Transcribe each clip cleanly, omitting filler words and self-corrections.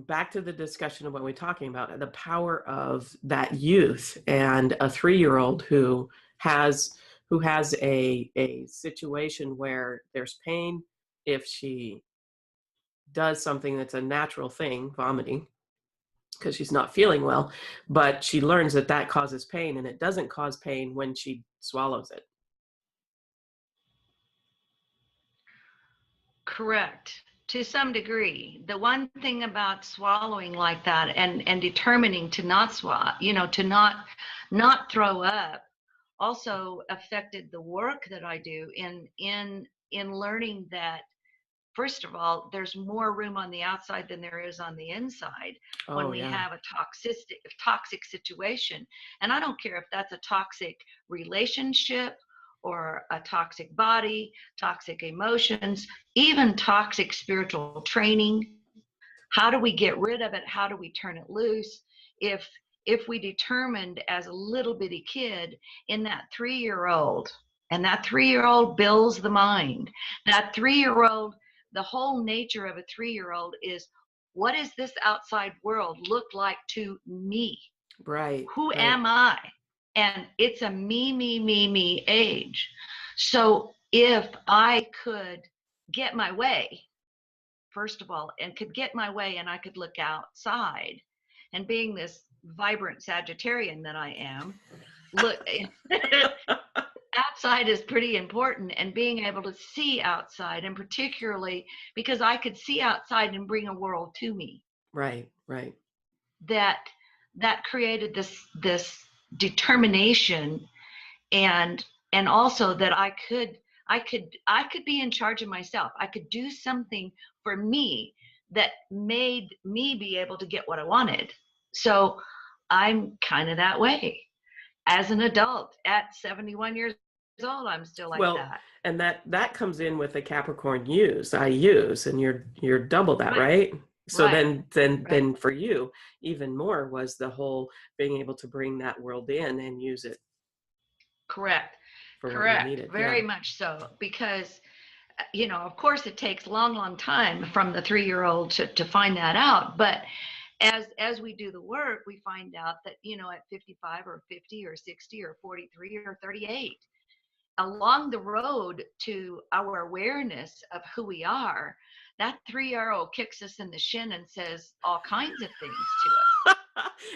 Back to the discussion of what we're talking about, the power of that youth, and a 3-year-old who has a situation where there's pain if she does something that's a natural thing, vomiting, because she's not feeling well, but she learns that that causes pain, and it doesn't cause pain when she swallows it. Correct. To some degree. The one thing about swallowing like that and determining to not swallow, to not throw up, also affected the work that I do in learning that, first of all, there's more room on the outside than there is on the inside when we have a toxic situation. And I don't care if that's a toxic relationship or a toxic body, toxic emotions, even toxic spiritual training. How do we get rid of it? How do we turn it loose? If we determined as a little bitty kid in that 3-year-old, and that 3-year-old builds the mind, that 3-year-old, the whole nature of a 3-year-old is, what does this outside world look like to me? Right. Who am I? And it's a me age. So if I could get my way, first of all, and could get my way, and I could look outside, and being this vibrant Sagittarian that I am, look, outside is pretty important, and being able to see outside, and particularly because I could see outside and bring a world to me. Right. That created this determination, and also that I could be in charge of myself. I could do something for me that made me be able to get what I wanted. So I'm kind of that way. As an adult at 71 years old, I'm still like that. And that comes in with the Capricorn I use, and you're double that, right? So then for you, even more was the whole being able to bring that world in and use it. Correct. For what you needed. Very much so, because of course it takes long time from the 3-year-old to find that out, but as we do the work, we find out that at 55 or 50 or 60 or 43 or 38, along the road to our awareness of who we are, that 3-year-old kicks us in the shin and says all kinds of things to us.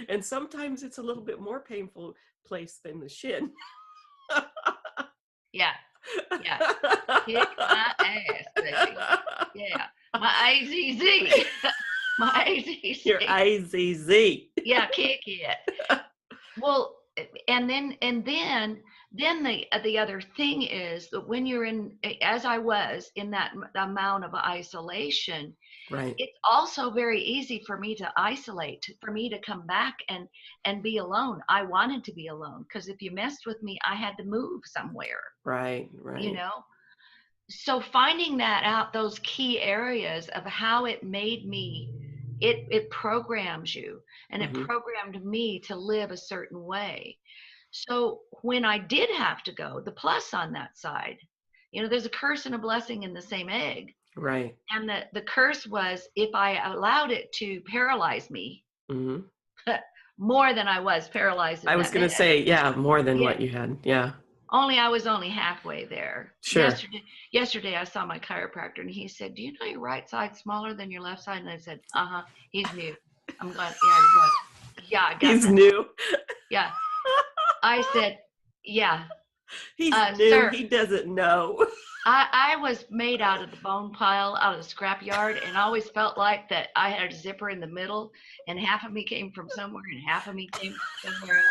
And sometimes it's a little bit more painful place than the shin. Yeah. Kick my ass, baby. Yeah. My AZZ. My AZZ. Your AZZ. Yeah, kick it. Well, and then the other thing is that when you're in, as I was in that amount of isolation, right, it's also very easy for me to isolate, for me to come back and be alone. I wanted to be alone, because if you messed with me, I had to move somewhere. Right. So finding that out, those key areas of how it made me, it programs you, and it programmed me to live a certain way. So when I did have to go, the plus on that side, there's a curse and a blessing in the same egg. Right. And the curse was, if I allowed it to paralyze me, more than I was paralyzed. I was going to say, more than what you had. Yeah. I was only halfway there. Sure. Yesterday I saw my chiropractor, and he said, "Do you know your right side's smaller than your left side?" And I said, he's new. I'm going, yeah, I got he's that. New. Yeah. I said, yeah. He's new. Sir, he doesn't know. I was made out of the bone pile, out of the scrap yard, and I always felt like that I had a zipper in the middle, and half of me came from somewhere and half of me came from somewhere else.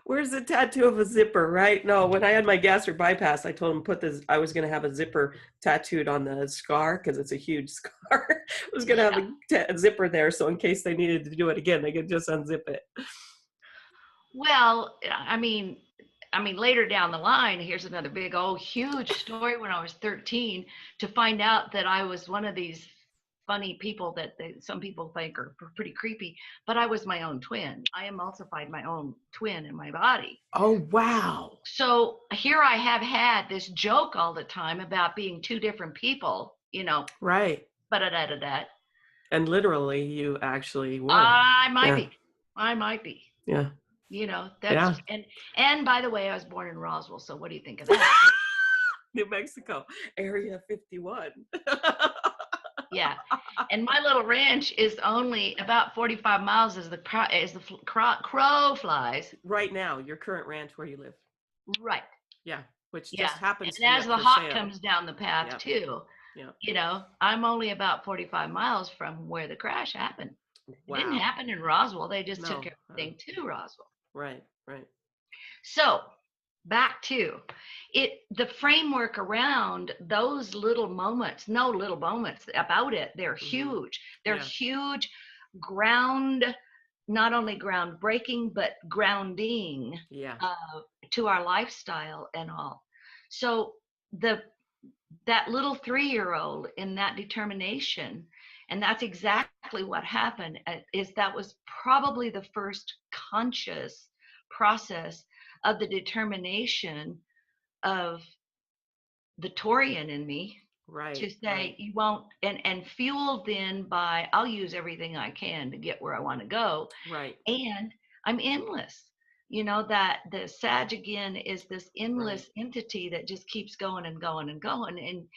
Where's the tattoo of a zipper, right? No, when I had my gastric bypass, I told him I was going to have a zipper tattooed on the scar, because it's a huge scar. I was going to have a zipper there, so in case they needed to do it again, they could just unzip it. Well, I mean, later down the line, here's another big, huge story. When I was 13, to find out that I was one of these funny people that some people think are pretty creepy, but I was my own twin. I emulsified my own twin in my body. Oh, wow. So here I have had this joke all the time about being two different people, Right. but And literally, you actually were. I might Yeah. be. I might be. Yeah. That's Yeah. and by the way, I was born in Roswell, so what do you think of that? New Mexico, Area 51. Yeah. And my little ranch is only about 45 miles as the crow flies. Right now, your current ranch where you live. Right. Yeah, which Yeah. just happens to And be as up the for hawk sale. comes down the path Yep. too, Yeah. I'm only about 45 miles from where the crash happened. Wow. It didn't happen in Roswell. They just No. took everything to Roswell. Right. So back to it, the framework around those little moments, no little moments about it, they're huge. They're huge not only groundbreaking, but grounding to our lifestyle and all. So that little 3-year-old in that determination, and that's exactly what happened, that was probably the first conscious process of the determination of the Taurian in me, to say you won't, and fueled then by I'll use everything I can to get where I want to go. Right. And I'm endless. That the Sag again is this endless entity that just keeps going and going and going. And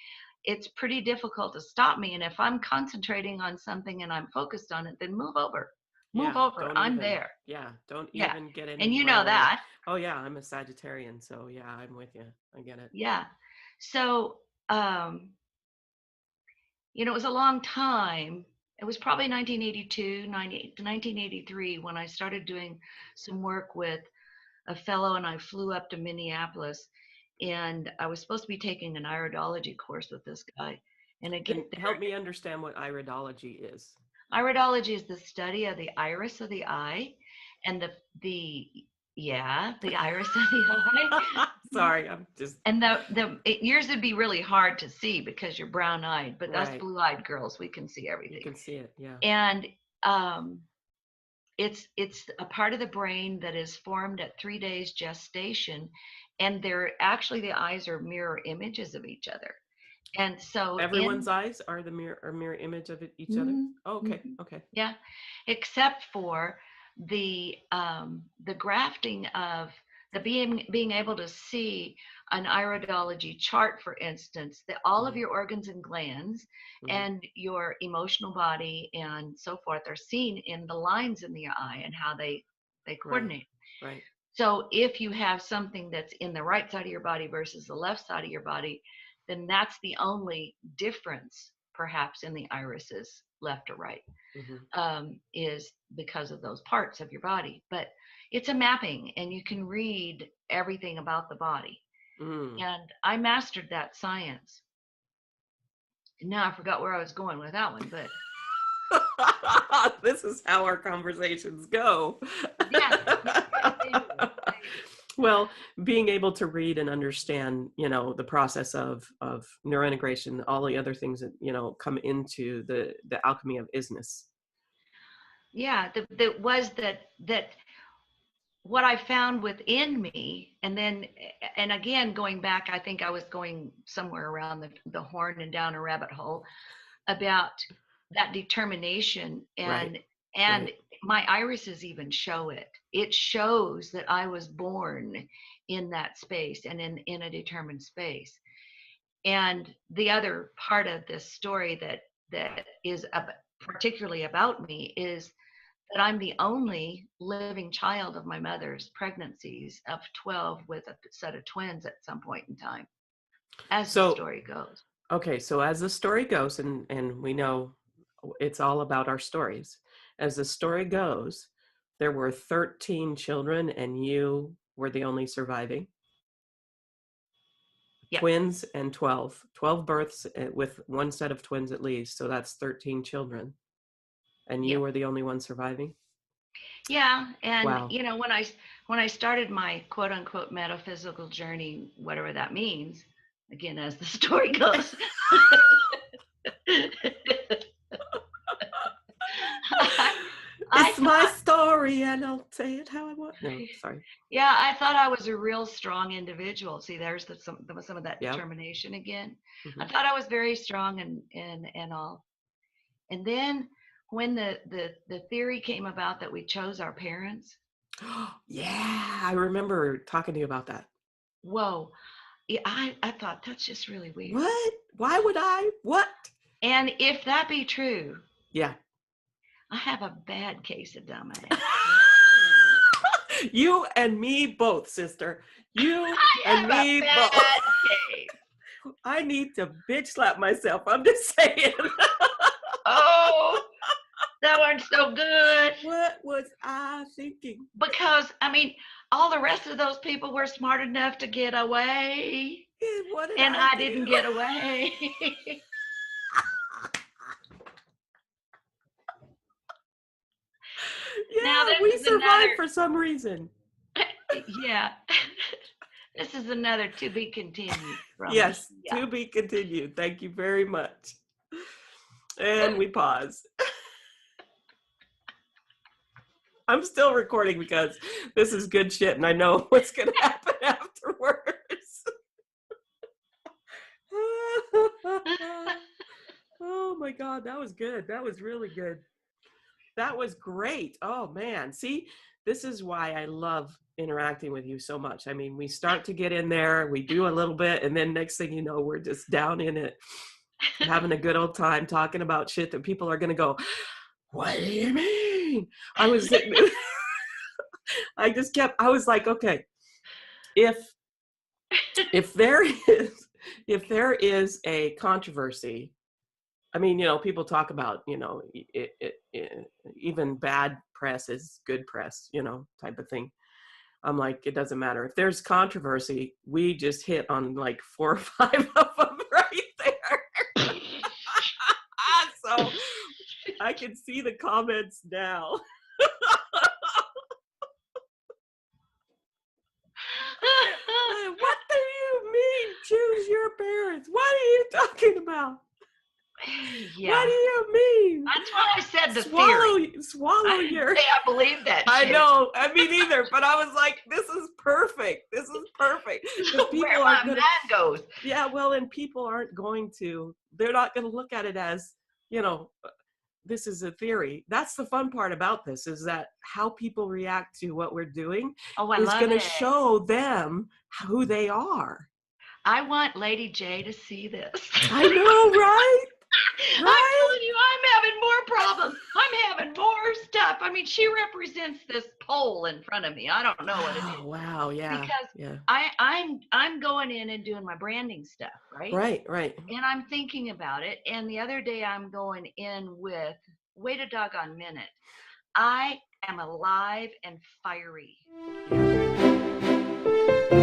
it's pretty difficult to stop me. And if I'm concentrating on something and I'm focused on it, then move over. I'm there. Yeah. Don't even get in. And you know that. Oh yeah. I'm a Sagittarian. So yeah, I'm with you. I get it. Yeah. So, it was a long time. It was probably 1983 when I started doing some work with a fellow, and I flew up to Minneapolis, and I was supposed to be taking an iridology course with this guy. And again, help me understand what iridology is. Iridology is the study of the iris of the eye, and the iris of the eye. Sorry, I'm just. And yours would be really hard to see because you're brown-eyed, but us blue-eyed girls, we can see everything. You can see it, yeah. And it's a part of the brain that is formed at 3 days gestation, and the eyes are mirror images of each other. And so everyone's eyes are the mirror image of each other. Oh, okay. Yeah, except for the grafting of the being able to see an iridology chart, for instance, that all of your organs and glands and your emotional body and so forth are seen in the lines in the eye and how they coordinate. Right. So if you have something that's in the right side of your body versus the left side of your body, then that's the only difference, perhaps, in the irises, left or right, is because of those parts of your body. But it's a mapping, and you can read everything about the body. And I mastered that science. Now I forgot where I was going with that one, but this is how our conversations go. Yeah. Well, being able to read and understand, the process of neurointegration, all the other things that, come into the alchemy of isness. Yeah, that was that what I found within me, and again, going back, I think I was going somewhere around the horn and down a rabbit hole about that determination, and my irises even show it. It shows that I was born in that space and in a determined space. And the other part of this story that is particularly about me is that I'm the only living child of my mother's pregnancies of 12 with a set of twins at some point in time, as the story goes. Okay, so as the story goes, and we know it's all about our stories. As the story goes, there were 13 children and you were the only surviving. Yep. Twins and 12 births with one set of twins at least. So that's 13 children. And you were the only one surviving? Yeah. And, when I started my quote unquote metaphysical journey, whatever that means, again, as the story goes, It's my story, and I'll say it how I want. No, sorry. Yeah, I thought I was a real strong individual. See, there's some of that Yeah. determination again. Mhm. I thought I was very strong and all. And then when the theory came about that we chose our parents, Yeah, I remember talking to you about that. whoa, yeah, I thought that's just really weird. What? Why would I? What? And if that be true, Yeah. I have a bad case of dumbass. You and me both, sister. You and I me have a bad both. case. I need to bitch slap myself. I'm just saying. Oh, that wasn't so good. What was I thinking? Because, I mean, all the rest of those people were smart enough to get away, And what did and I I do? didn't get away. Now, Yeah, we this is survived another, for some reason. yeah, this is another to be continued from me. Yes, Yeah. to be continued. Thank you very much. And we pause. I'm still recording because this is good shit and I know what's going to happen afterwards. Oh my God, that was good. That was really good. That was great. Oh man. See, this is why I love interacting with you so much. I mean, we start to get in there, we do a little bit, and then next thing you know, we're just down in it, having a good old time talking about shit that people are going to go, what do you mean? I was sitting, I was like, okay, if there is a controversy, I mean, people talk about, even bad press is good press, type of thing. I'm like, it doesn't matter. If there's controversy, we just hit on like 4 or 5 of them right there. So I can see the comments now. What do you mean, choose your parents? What are you talking about? Yeah. What do you mean? That's why I said the theory. Swallow your. I believe that shit. I know. I mean, either. But I was like, this is perfect. This is perfect. Because people Where aren't my gonna. mind goes. Yeah, well, and people aren't going to. They're not going to look at it as, this is a theory. That's the fun part about this, is that how people react to what we're doing is going to show them who they are. I want Lady J to see this. I know, right? I'm telling you, I'm having more problems. I'm having more stuff. I mean, she represents this pole in front of me. I don't know what it is. Oh, wow, yeah. Because I'm going in and doing my branding stuff, right? Right. And I'm thinking about it. And the other day I'm going in with, wait a doggone minute, I am alive and fiery. Yeah.